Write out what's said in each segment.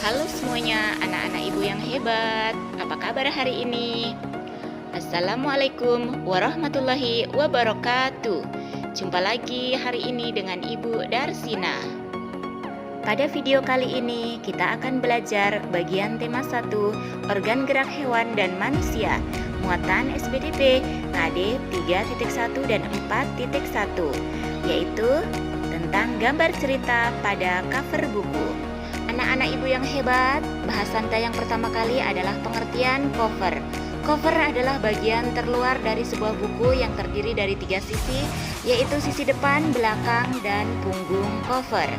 Halo semuanya, anak-anak ibu yang hebat. Apa kabar hari ini? Assalamualaikum warahmatullahi wabarakatuh. Jumpa lagi hari ini dengan Ibu Darsina. Pada video kali ini kita akan belajar bagian tema 1, organ gerak hewan dan manusia, muatan SBDP KD 3.1 dan 4.1, yaitu tentang gambar cerita pada cover buku. Anak-anak ibu yang hebat, bahasan kita yang pertama kali adalah pengertian cover. Cover adalah bagian terluar dari sebuah buku yang terdiri dari 3 sisi, yaitu sisi depan, belakang, dan punggung cover.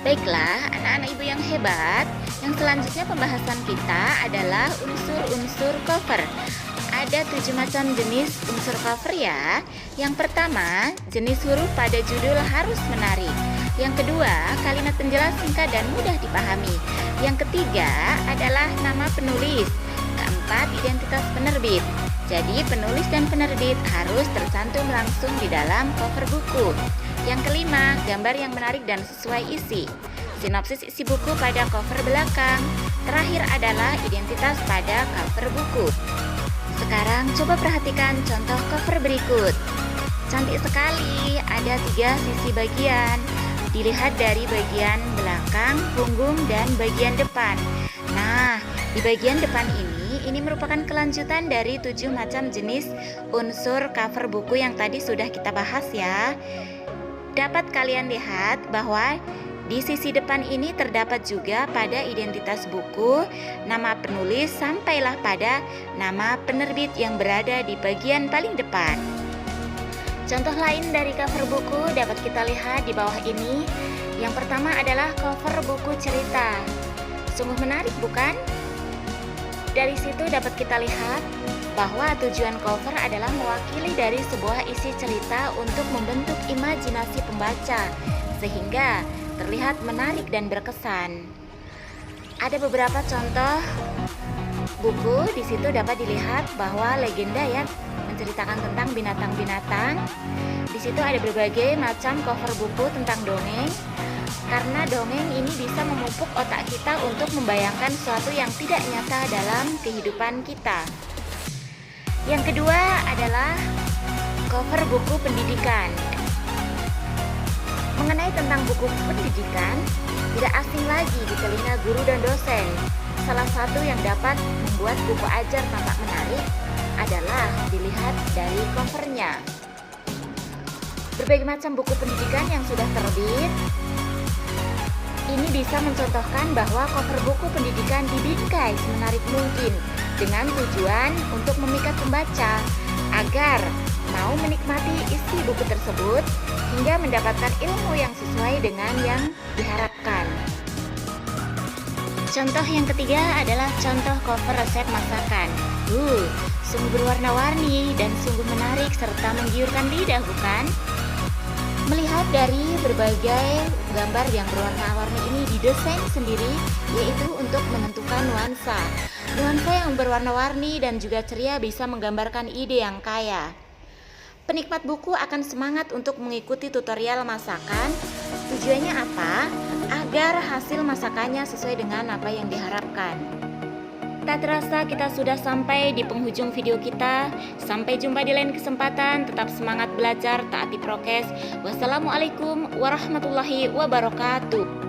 Baiklah, anak-anak ibu yang hebat, yang selanjutnya pembahasan kita adalah unsur-unsur cover. Ada 7 macam jenis unsur cover ya. Yang pertama, jenis huruf pada judul harus menarik. Yang kedua, kalimat penjelas singkat dan mudah dipahami. Yang ketiga adalah nama penulis. Keempat, identitas penerbit. Jadi penulis dan penerbit harus tercantum langsung di dalam cover buku. Yang kelima, gambar yang menarik dan sesuai isi. Sinopsis isi buku pada cover belakang. Terakhir adalah identitas pada cover buku. Sekarang coba perhatikan contoh cover berikut. Cantik sekali, ada 3 sisi bagian. Dilihat dari bagian belakang, punggung, dan bagian depan. Nah, di bagian depan ini merupakan kelanjutan dari 7 macam jenis unsur cover buku yang tadi sudah kita bahas ya. Dapat kalian lihat bahwa di sisi depan ini terdapat juga pada identitas buku, nama penulis, sampailah pada nama penerbit yang berada di bagian paling depan. Contoh lain dari cover buku dapat kita lihat di bawah ini. Yang pertama adalah cover buku cerita. Sungguh menarik bukan? Dari situ dapat kita lihat bahwa tujuan cover adalah mewakili dari sebuah isi cerita untuk membentuk imajinasi pembaca, sehingga terlihat menarik dan berkesan. Ada beberapa contoh buku di situ dapat dilihat bahwa legenda ya, menceritakan tentang binatang-binatang. Di situ ada berbagai macam cover buku tentang dongeng, karena dongeng ini bisa memupuk otak kita untuk membayangkan sesuatu yang tidak nyata dalam kehidupan kita. Yang kedua adalah cover buku pendidikan. Mengenai tentang buku pendidikan, tidak asing lagi di telinga guru dan dosen. Salah satu yang dapat membuat buku ajar tampak menarik adalah dilihat dari covernya. Berbagai macam buku pendidikan yang sudah terbit, ini bisa mencontohkan bahwa cover buku pendidikan dibingkai semenarik mungkin dengan tujuan untuk memikat pembaca agar mau menikmati isi buku tersebut hingga mendapatkan ilmu yang sesuai dengan yang diharapkan. Contoh yang ketiga adalah contoh cover resep masakan. Sungguh berwarna-warni dan sungguh menarik serta menggiurkan lidah bukan? Melihat dari berbagai gambar yang berwarna-warni ini didesain sendiri, yaitu untuk menentukan nuansa. Nuansa yang berwarna-warni dan juga ceria bisa menggambarkan ide yang kaya. Penikmat buku akan semangat untuk mengikuti tutorial masakan. Tujuannya apa? Agar hasil masakannya sesuai dengan apa yang diharapkan. Tak terasa kita sudah sampai di penghujung video kita. Sampai jumpa di lain kesempatan. Tetap semangat belajar, taati prokes. Wassalamualaikum warahmatullahi wabarakatuh.